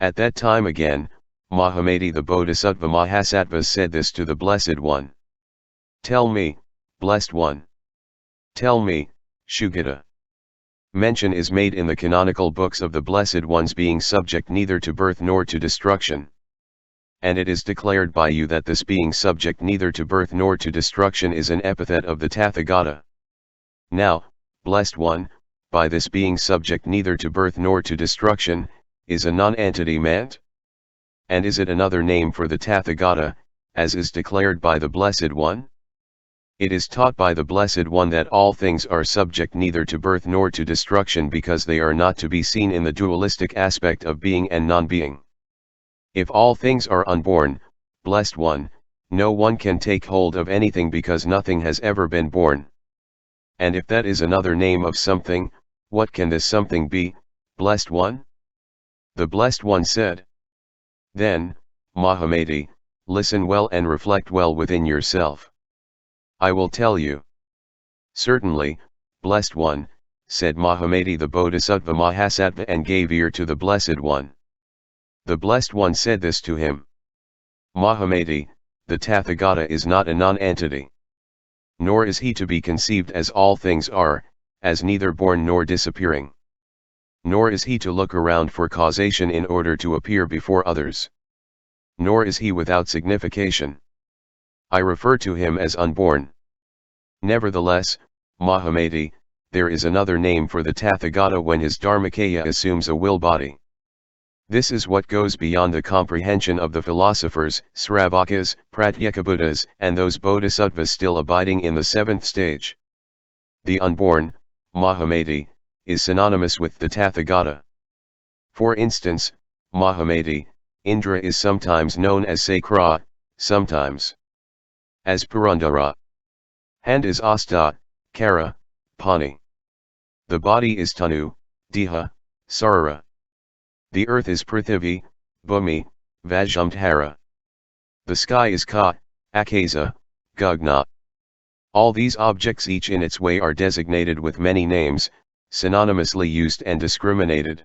At that time again, Mahamati the Bodhisattva-Mahasattva said this to the Blessed One. Tell me, Blessed One. Tell me, Sugata. Mention is made in the canonical books of the Blessed Ones being subject neither to birth nor to destruction. And it is declared by you that this being subject neither to birth nor to destruction is an epithet of the Tathagata. Now, Blessed One, by this being subject neither to birth nor to destruction, is a non-entity meant? And is it another name for the Tathagata, as is declared by the Blessed One? It is taught by the Blessed One that all things are subject neither to birth nor to destruction because they are not to be seen in the dualistic aspect of being and non-being. If all things are unborn, Blessed One, no one can take hold of anything because nothing has ever been born. And if that is another name of something, what can this something be, Blessed One? The Blessed One said. Then, Mahamati, listen well and reflect well within yourself. I will tell you. Certainly, Blessed One, said Mahamati the Bodhisattva-Mahasattva and gave ear to the Blessed One. The Blessed One said this to him. Mahamati, the Tathagata is not a non-entity. Nor is he to be conceived as all things are, as neither born nor disappearing. Nor is he to look around for causation in order to appear before others. Nor is he without signification. I refer to him as unborn. Nevertheless, Mahamati, there is another name for the Tathagata when his Dharmakaya assumes a will body. This is what goes beyond the comprehension of the philosophers, Sravakas, Pratyekabuddhas, and those bodhisattvas still abiding in the seventh stage. The unborn, Mahamati, is synonymous with the Tathagata. For instance, Mahamati, Indra is sometimes known as Sakra, sometimes as Purandara. Hand is Asta, Kara, Pani. The body is Tanu, Diha, Sarara. The earth is Prithivi, Bhumi, Vajamdhara. The sky is Ka, Akasa, Gugna. All these objects each in its way are designated with many names, synonymously used and discriminated.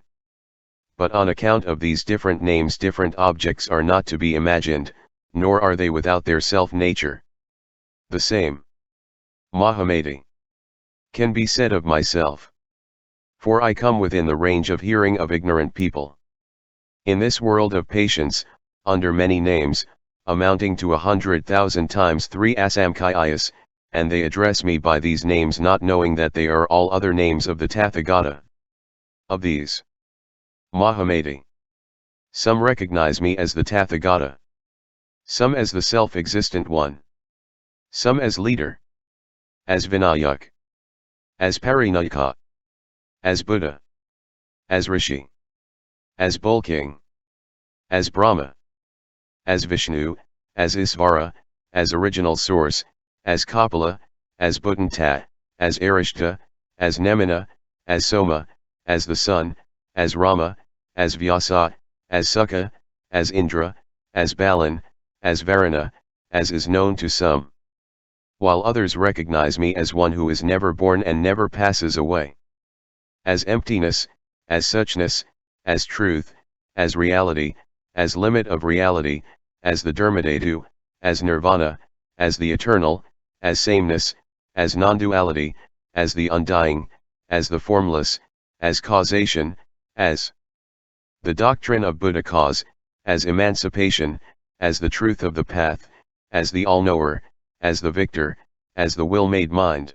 But on account of these different names different objects are not to be imagined, nor are they without their self-nature. The same, Mahamati, can be said of myself. For I come within the range of hearing of ignorant people. In this world of patience, under many names, amounting to 100,000 times 3 asamkhayas, and they address me by these names not knowing that they are all other names of the Tathagata. Of these, Mahamati, some recognize me as the Tathagata. Some as the self-existent one. Some as leader. As Vinayak. As Parinayaka. As Buddha. As Rishi. As Bull King. As Brahma. As Vishnu, as Isvara, as Original Source, as Kapila, as Bhuttanta, as Arishta, as Nemina, as Soma, as the Sun, as Rama, as Vyasa, as Sukha, as Indra, as Balan, as Varuna, as is known to some. While others recognize me as one who is never born and never passes away. As emptiness, as suchness, as truth, as reality, as limit of reality, as the Dharmadhatu, as nirvana, as the eternal, as sameness, as non-duality, as the undying, as the formless, as causation, as the doctrine of Buddha cause, as emancipation, as the truth of the path, as the all-knower, as the victor, as the will-made mind.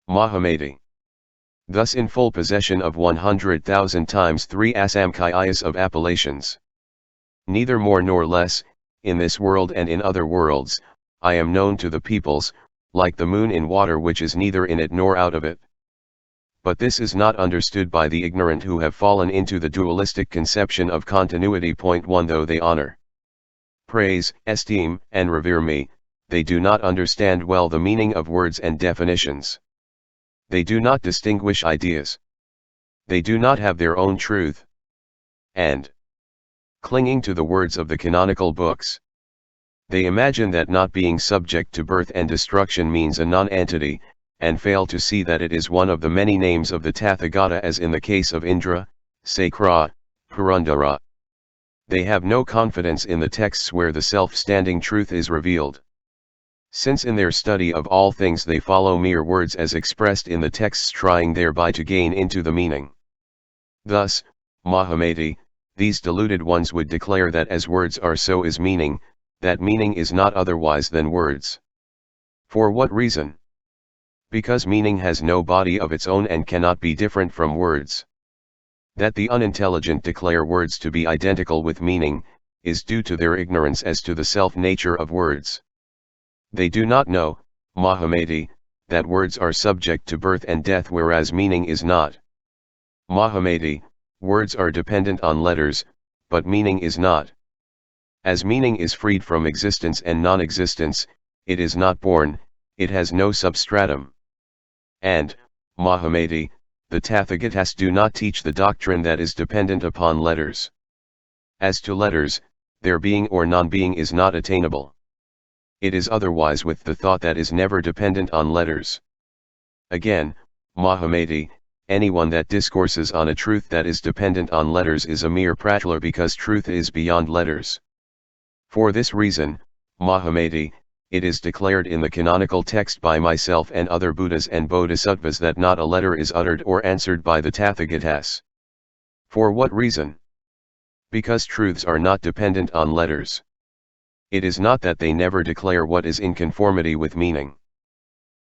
Mahamati. Thus in full possession of 100,000 times 3 asamkhayas of appellations. Neither more nor less, in this world and in other worlds, I am known to the peoples, like the moon in water which is neither in it nor out of it. But this is not understood by the ignorant who have fallen into the dualistic conception of continuity. 1 Though they honor, praise, esteem, and revere me, they do not understand well the meaning of words and definitions. They do not distinguish ideas. They do not have their own truth. And, clinging to the words of the canonical books, they imagine that not being subject to birth and destruction means a non-entity, and fail to see that it is one of the many names of the Tathagata as in the case of Indra, Sakra, Purandara. They have no confidence in the texts where the self-standing truth is revealed. Since in their study of all things they follow mere words as expressed in the texts, trying thereby to gain into the meaning. Thus, Mahamati, these deluded ones would declare that as words are so is meaning, that meaning is not otherwise than words. For what reason? Because meaning has no body of its own and cannot be different from words. That the unintelligent declare words to be identical with meaning, is due to their ignorance as to the self-nature of words. They do not know, Mahamati, that words are subject to birth and death whereas meaning is not. Mahamati, words are dependent on letters, but meaning is not. As meaning is freed from existence and non-existence, it is not born, it has no substratum. And, Mahamati, the Tathagatas do not teach the doctrine that is dependent upon letters. As to letters, their being or non-being is not attainable. It is otherwise with the thought that is never dependent on letters. Again, Mahamati, anyone that discourses on a truth that is dependent on letters is a mere prattler because truth is beyond letters. For this reason, Mahamati, it is declared in the canonical text by myself and other Buddhas and Bodhisattvas that not a letter is uttered or answered by the Tathagatas. For what reason? Because truths are not dependent on letters. It is not that they never declare what is in conformity with meaning.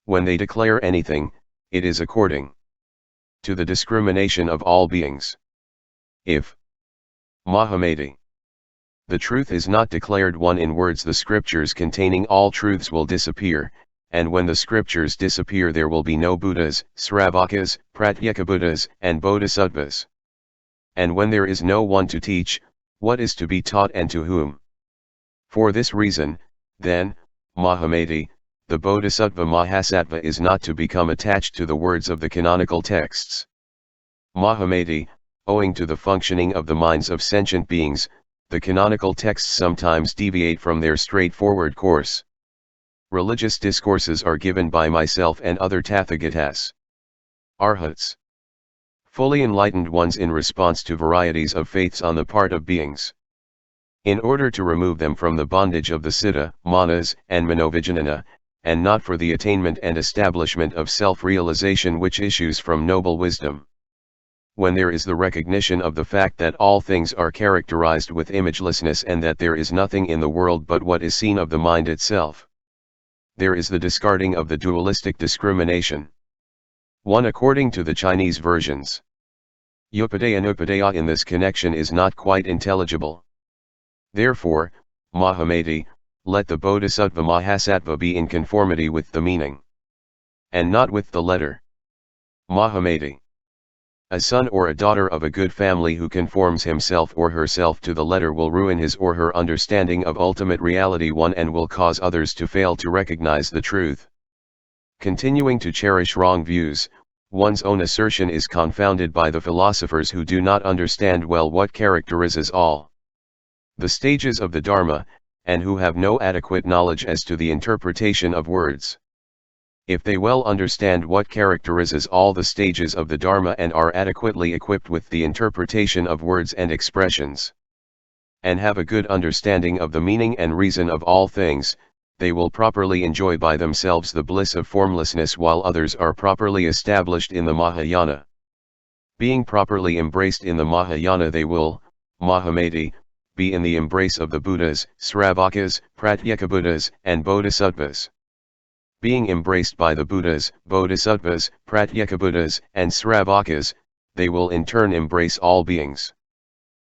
When they declare anything, it is according to the discrimination of all beings. If Mahamati, the truth is not declared one in words, the scriptures containing all truths will disappear, and when the scriptures disappear there will be no Buddhas, Sravakas, Pratyekabuddhas, and Bodhisattvas. And when there is no one to teach, what is to be taught and to whom? For this reason, then, Mahamati, the Bodhisattva-Mahasattva is not to become attached to the words of the canonical texts. Mahamati, owing to the functioning of the minds of sentient beings, the canonical texts sometimes deviate from their straightforward course. Religious discourses are given by myself and other Tathagatas, Arhats, fully enlightened ones in response to varieties of faiths on the part of beings. In order to remove them from the bondage of the Siddha, Manas, and Manovijnana, and not for the attainment and establishment of self-realization which issues from noble wisdom. When there is the recognition of the fact that all things are characterized with imagelessness and that there is nothing in the world but what is seen of the mind itself, there is the discarding of the dualistic discrimination. 1. According to the Chinese versions, Upadaya and Upadaya in this connection is not quite intelligible. Therefore, Mahamati, let the Bodhisattva-Mahasattva be in conformity with the meaning, and not with the letter. Mahamati, a son or a daughter of a good family who conforms himself or herself to the letter will ruin his or her understanding of ultimate reality and will cause others to fail to recognize the truth. Continuing to cherish wrong views, one's own assertion is confounded by the philosophers who do not understand well what characterizes all the stages of the Dharma, and who have no adequate knowledge as to the interpretation of words. If they well understand what characterizes all the stages of the Dharma and are adequately equipped with the interpretation of words and expressions, and have a good understanding of the meaning and reason of all things, they will properly enjoy by themselves the bliss of formlessness while others are properly established in the Mahayana. Being properly embraced in the Mahayana they will, Mahamati, be in the embrace of the Buddhas, Sravakas, Pratyekabuddhas, and Bodhisattvas. Being embraced by the Buddhas, Bodhisattvas, Pratyekabuddhas, and Sravakas, they will in turn embrace all beings.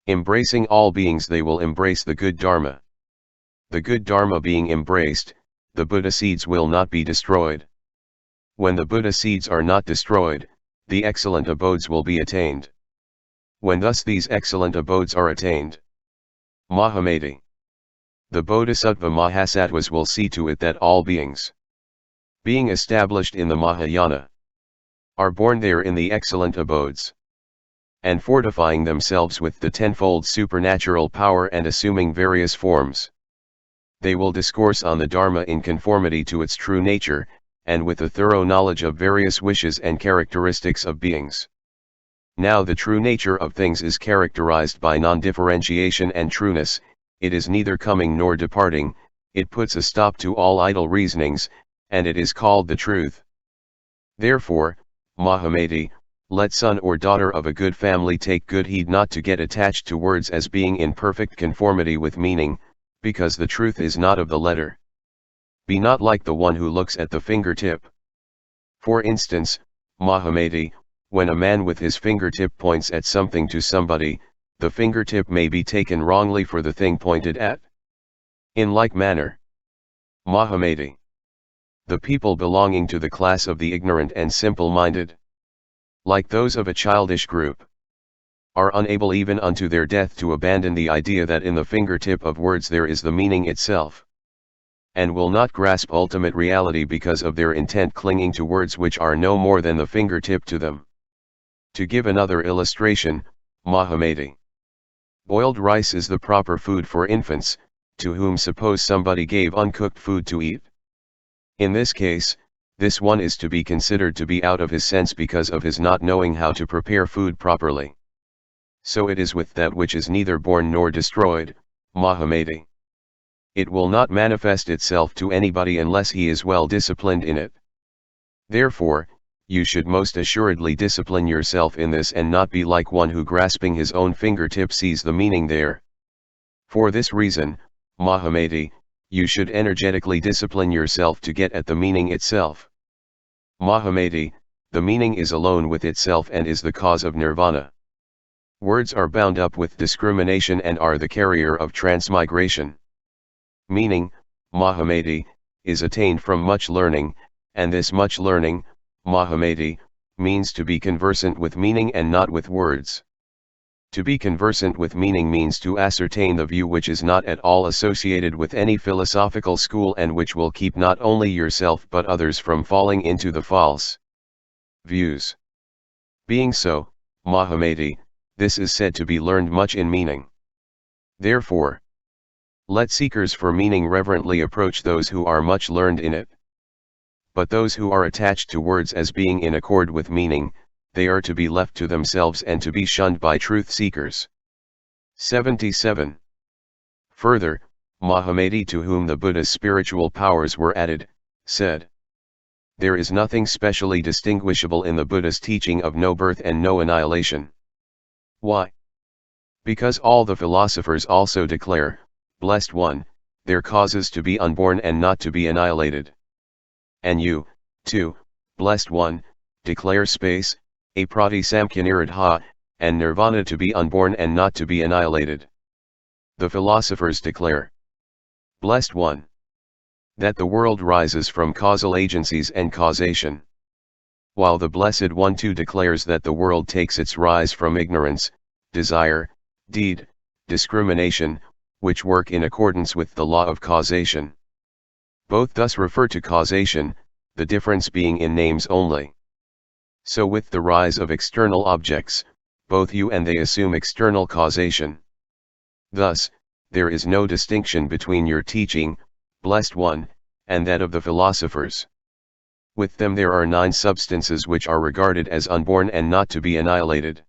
Embracing all beings they will embrace the good Dharma. The good Dharma being embraced, the Buddha seeds will not be destroyed. When the Buddha seeds are not destroyed, the excellent abodes will be attained. When thus these excellent abodes are attained, Mahamati, the Bodhisattva-Mahasattvas will see to it that all beings, being established in the Mahayana, are born there in the excellent abodes, and fortifying themselves with the tenfold supernatural power and assuming various forms. They will discourse on the Dharma in conformity to its true nature, and with a thorough knowledge of various wishes and characteristics of beings. Now the true nature of things is characterized by non-differentiation and trueness, it is neither coming nor departing, it puts a stop to all idle reasonings, and it is called the truth. Therefore, Mahamati, let son or daughter of a good family take good heed not to get attached to words as being in perfect conformity with meaning, because the truth is not of the letter. Be not like the one who looks at the fingertip. For instance, Mahamati, when a man with his fingertip points at something to somebody, the fingertip may be taken wrongly for the thing pointed at. In like manner, Mahamati, the people belonging to the class of the ignorant and simple-minded, like those of a childish group, are unable even unto their death to abandon the idea that in the fingertip of words there is the meaning itself, and will not grasp ultimate reality because of their intent clinging to words which are no more than the fingertip to them. To give another illustration, Mahamati, boiled rice is the proper food for infants, to whom suppose somebody gave uncooked food to eat. In this case, this one is to be considered to be out of his sense because of his not knowing how to prepare food properly. So it is with that which is neither born nor destroyed, Mahamati. It will not manifest itself to anybody unless he is well disciplined in it. Therefore, you should most assuredly discipline yourself in this and not be like one who grasping his own fingertip sees the meaning there. For this reason, Mahamati, you should energetically discipline yourself to get at the meaning itself. Mahamati, the meaning is alone with itself and is the cause of nirvana. Words are bound up with discrimination and are the carrier of transmigration. Meaning, Mahamati, is attained from much learning, and this much learning, Mahamati, means to be conversant with meaning and not with words. To be conversant with meaning means to ascertain the view which is not at all associated with any philosophical school and which will keep not only yourself but others from falling into the false views. Being so, Mahamati, this is said to be learned much in meaning. Therefore, let seekers for meaning reverently approach those who are much learned in it. But those who are attached to words as being in accord with meaning, they are to be left to themselves and to be shunned by truth seekers. 77. Further, Mahamati, to whom the Buddha's spiritual powers were added, said, there is nothing specially distinguishable in the Buddha's teaching of no birth and no annihilation. Why? Because all the philosophers also declare, blessed one, their causes to be unborn and not to be annihilated. And you, too, blessed one, declare space, apratisamkhanirodha, and nirvana to be unborn and not to be annihilated. The philosophers declare, blessed one, that the world rises from causal agencies and causation. While the Blessed One too declares that the world takes its rise from ignorance, desire, deed, discrimination, which work in accordance with the law of causation. Both thus refer to causation, the difference being in names only. So with the rise of external objects, both you and they assume external causation. Thus, there is no distinction between your teaching, blessed one, and that of the philosophers. With them there are 9 substances which are regarded as unborn and not to be annihilated.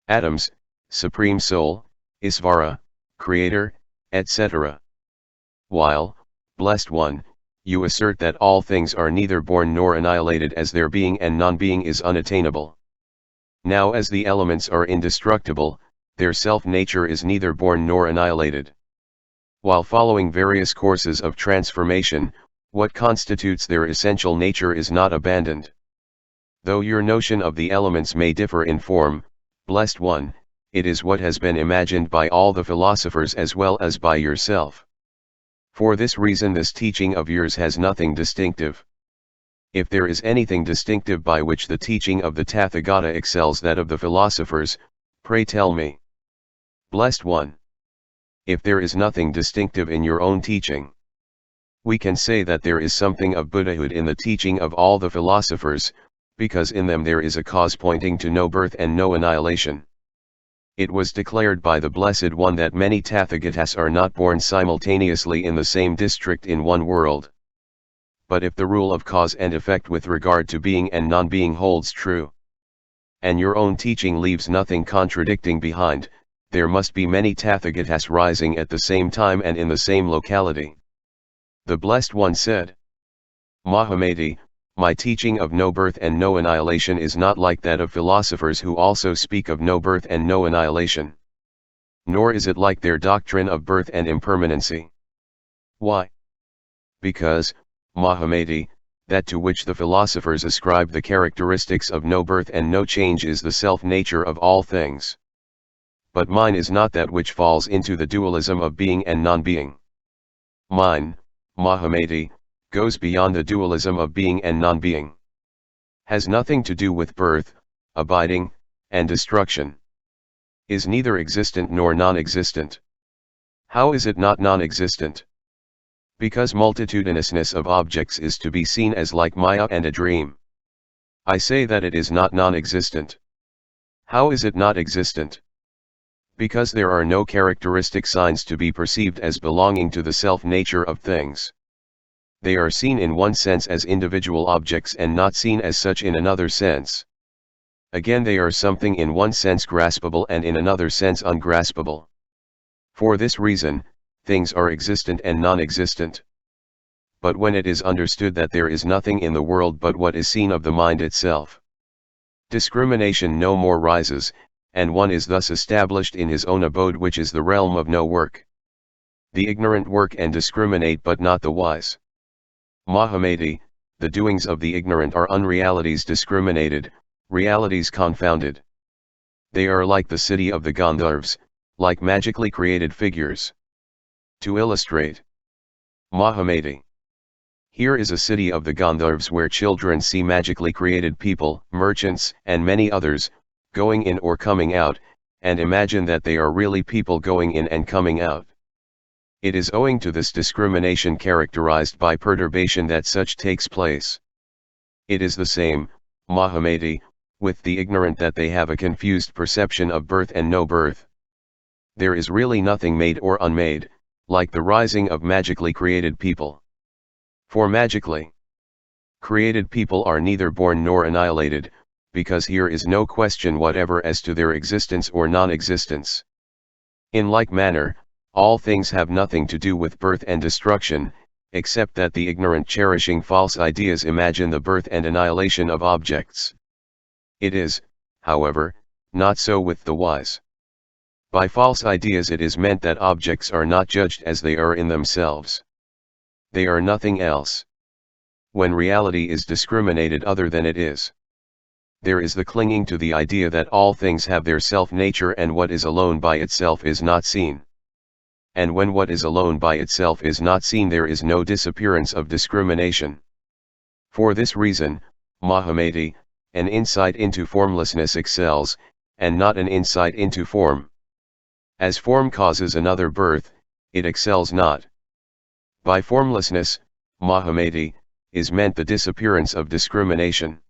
Atoms, Supreme Soul, Isvara, Creator, etc. While, blessed one, you assert that all things are neither born nor annihilated as their being and non-being is unattainable. Now as the elements are indestructible, their self-nature is neither born nor annihilated. While following various courses of transformation, what constitutes their essential nature is not abandoned. Though your notion of the elements may differ in form, blessed one, it is what has been imagined by all the philosophers as well as by yourself. For this reason this teaching of yours has nothing distinctive. If there is anything distinctive by which the teaching of the Tathagata excels that of the philosophers, pray tell me. Blessed one. If there is nothing distinctive in your own teaching, we can say that there is something of Buddhahood in the teaching of all the philosophers, because in them there is a cause pointing to no birth and no annihilation. It was declared by the Blessed One that many Tathagatas are not born simultaneously in the same district in one world. But if the rule of cause and effect with regard to being and non-being holds true, and your own teaching leaves nothing contradicting behind, there must be many Tathagatas rising at the same time and in the same locality. The Blessed One said, Mahamati, my teaching of no birth and no annihilation is not like that of philosophers who also speak of no birth and no annihilation. Nor is it like their doctrine of birth and impermanency. Why? Because, Mahamati, that to which the philosophers ascribe the characteristics of no birth and no change is the self-nature of all things. But mine is not that which falls into the dualism of being and non-being. Mine, Mahamati, goes beyond the dualism of being and non-being. Has nothing to do with birth, abiding, and destruction. Is neither existent nor non-existent. How is it not non-existent? Because multitudinousness of objects is to be seen as like Maya and a dream. I say that it is not non-existent. How is it not existent? Because there are no characteristic signs to be perceived as belonging to the self-nature of things. They are seen in one sense as individual objects and not seen as such in another sense. Again, they are something in one sense graspable and in another sense ungraspable. For this reason, things are existent and non-existent. But when it is understood that there is nothing in the world but what is seen of the mind itself, discrimination no more rises, and one is thus established in his own abode, which is the realm of no work. The ignorant work and discriminate, but not the wise. Mahamati, the doings of the ignorant are unrealities discriminated, realities confounded. They are like the city of the Gandharvas, like magically created figures. To illustrate, Mahamati. Here is a city of the Gandharvas where children see magically created people, merchants, and many others, going in or coming out, and imagine that they are really people going in and coming out. It is owing to this discrimination characterized by perturbation that such takes place. It is the same, Mahamati, with the ignorant, that they have a confused perception of birth and no birth. There is really nothing made or unmade, like the rising of magically created people. For magically created people are neither born nor annihilated, because here is no question whatever as to their existence or non-existence. In like manner, all things have nothing to do with birth and destruction, except that the ignorant cherishing false ideas imagine the birth and annihilation of objects. It is, however, not so with the wise. By false ideas it is meant that objects are not judged as they are in themselves. They are nothing else. When reality is discriminated other than it is, there is the clinging to the idea that all things have their self-nature and what is alone by itself is not seen. And when what is alone by itself is not seen, there is no disappearance of discrimination. For this reason, Mahamati, an insight into formlessness excels, and not an insight into form. As form causes another birth, it excels not. By formlessness, Mahamati, is meant the disappearance of discrimination.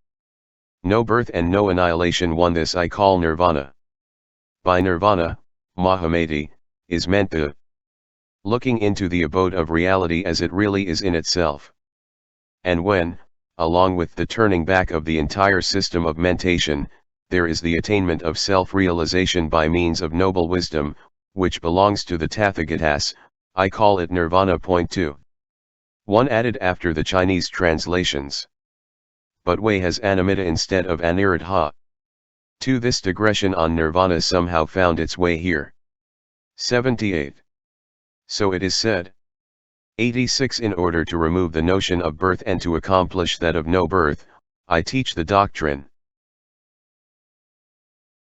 No birth and no annihilation. One, this I call nirvana. By nirvana, Mahamati, is meant the looking into the abode of reality as it really is in itself. And when, along with the turning back of the entire system of mentation, there is the attainment of self-realization by means of noble wisdom, which belongs to the Tathagatas, I call it nirvana. Point 2. One added after the Chinese translations. But Wei has animita instead of aniradha. 2. This digression on nirvana somehow found its way here. 78. So it is said. 86. In order to remove the notion of birth and to accomplish that of no birth, I teach the doctrine.